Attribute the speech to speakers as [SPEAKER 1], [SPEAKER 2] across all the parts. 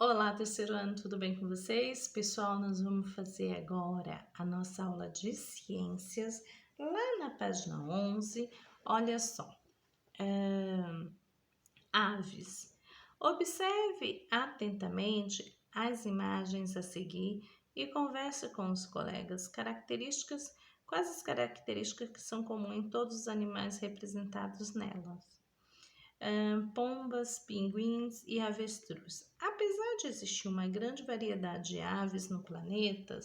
[SPEAKER 1] Olá, terceiro ano, tudo bem com vocês? Pessoal, nós vamos fazer agora a nossa aula de ciências, lá na página 11. Olha só, aves. Observe atentamente as imagens a seguir e converse com os colegas quais as características que são comuns em todos os animais representados nelas. Pombas, pinguins e avestruz. Apesar de existir uma grande variedade de aves no planeta,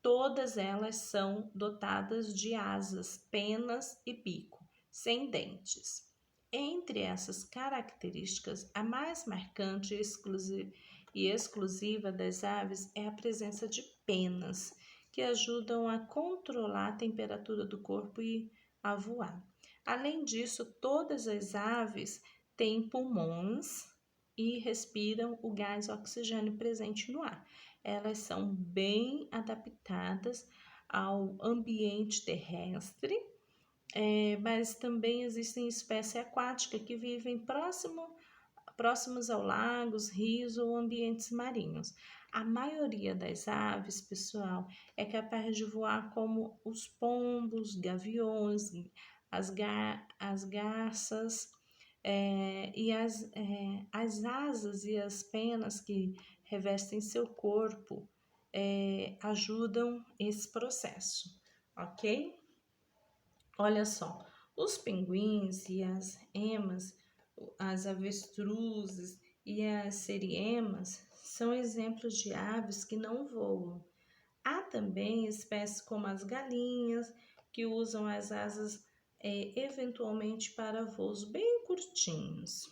[SPEAKER 1] todas elas são dotadas de asas, penas e bico, sem dentes. Entre essas características, a mais marcante e exclusiva das aves é a presença de penas, que ajudam a controlar a temperatura do corpo e a voar. Além disso, todas as aves têm pulmões e respiram o gás oxigênio presente no ar. Elas são bem adaptadas ao ambiente terrestre, mas também existem espécies aquáticas que vivem próximos ao lagos, rios ou ambientes marinhos. A maioria das aves, pessoal, é capaz de voar como os pombos, gaviões, as garças, e as asas e as penas que revestem seu corpo ajudam esse processo, ok? Olha só, os pinguins e as emas, as avestruzes e as seriemas são exemplos de aves que não voam. Há também espécies como as galinhas, que usam as asas eventualmente para voos bem curtinhos.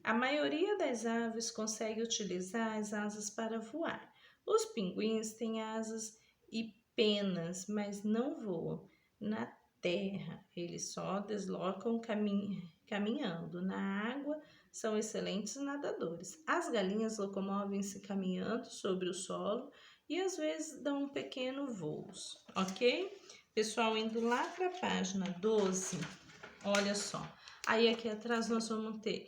[SPEAKER 1] A maioria das aves consegue utilizar as asas para voar. Os pinguins têm asas e penas, mas não voam. Na terra, eles só deslocam caminhando. Na água, são excelentes nadadores. As galinhas locomovem-se caminhando sobre o solo e às vezes dão um pequeno voo, ok? Pessoal, indo lá para a página 12, olha só. Aí aqui atrás nós vamos ter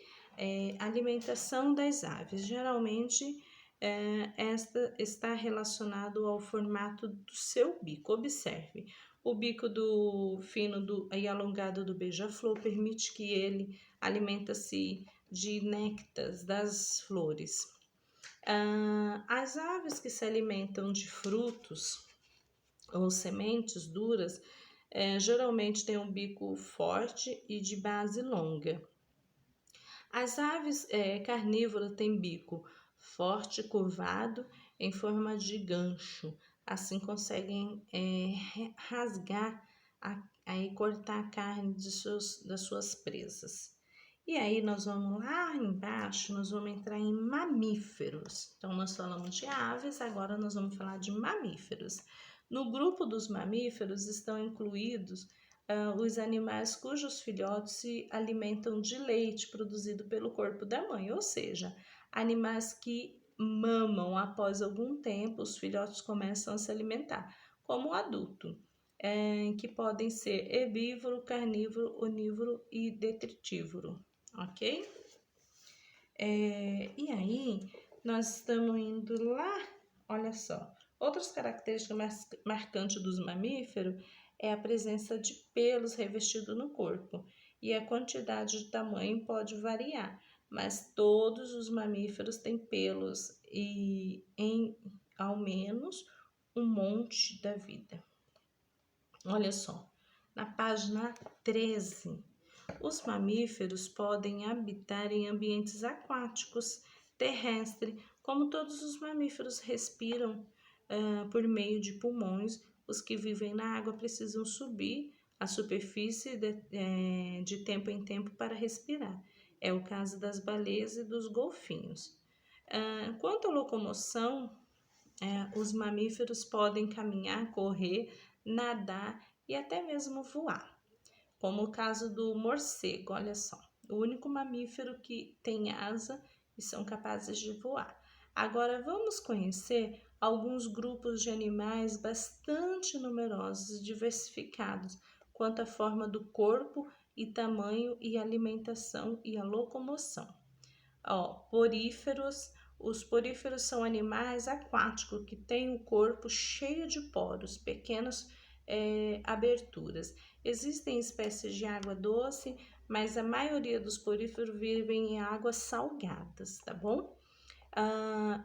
[SPEAKER 1] alimentação das aves. Geralmente esta está relacionado ao formato do seu bico. Observe, o bico fino e alongado do beija-flor permite que ele alimenta-se de néctares das flores. As aves que se alimentam de frutos ou sementes duras geralmente têm um bico forte e de base longa. As aves carnívoras têm bico forte, curvado, em forma de gancho. Assim conseguem rasgar e cortar a carne das suas presas. E aí nós vamos lá embaixo, nós vamos entrar em mamíferos. Então nós falamos de aves, agora nós vamos falar de mamíferos. No grupo dos mamíferos estão incluídos os animais cujos filhotes se alimentam de leite produzido pelo corpo da mãe, ou seja, animais que mamam após algum tempo, os filhotes começam a se alimentar, como o adulto, que podem ser herbívoro, carnívoro, onívoro e detritívoro, ok? E aí, nós estamos indo lá, olha só, outras características marcantes dos mamíferos é a presença de pelos revestidos no corpo e a quantidade de tamanho pode variar, mas todos os mamíferos têm pelos e em ao menos um monte da vida. Olha só, na página 13, os mamíferos podem habitar em ambientes aquáticos, terrestres, como todos os mamíferos respiram por meio de pulmões. Os que vivem na água precisam subir à superfície de tempo em tempo para respirar. É o caso das baleias e dos golfinhos. Quanto à locomoção, os mamíferos podem caminhar, correr, nadar e até mesmo voar, como o caso do morcego, olha só, o único mamífero que tem asa e são capazes de voar. Agora vamos conhecer alguns grupos de animais bastante numerosos e diversificados quanto à forma do corpo e tamanho e alimentação e a locomoção. Ó, poríferos. Os poríferos são animais aquáticos que têm o corpo cheio de poros, pequenas aberturas. Existem espécies de água doce, mas a maioria dos poríferos vivem em águas salgadas, tá bom?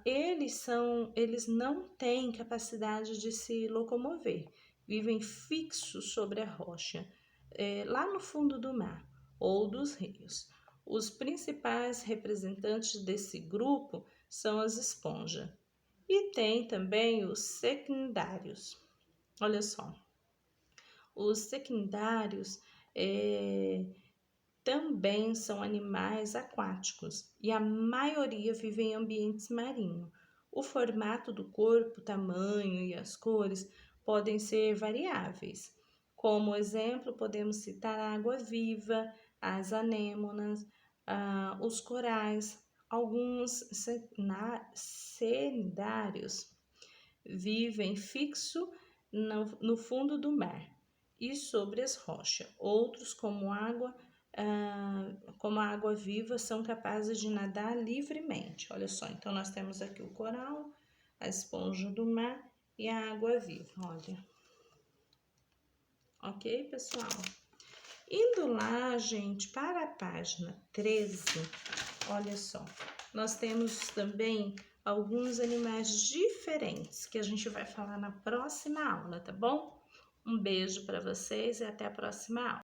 [SPEAKER 1] Eles não têm capacidade de se locomover, vivem fixos sobre a rocha, lá no fundo do mar ou dos rios. Os principais representantes desse grupo são as esponjas. E tem também os secundários. Olha só, os secundários também são animais aquáticos e a maioria vive em ambientes marinhos. O formato do corpo, tamanho e as cores podem ser variáveis. Como exemplo, podemos citar a água-viva, as anêmonas, os corais. Alguns cnidários vivem fixo no fundo do mar e sobre as rochas. Outros, como a água-viva, são capazes de nadar livremente. Olha só, então nós temos aqui o coral, a esponja do mar e a água-viva, olha. Ok, pessoal? Indo lá, gente, para a página 13, olha só, nós temos também alguns animais diferentes que a gente vai falar na próxima aula, tá bom? Um beijo para vocês e até a próxima aula.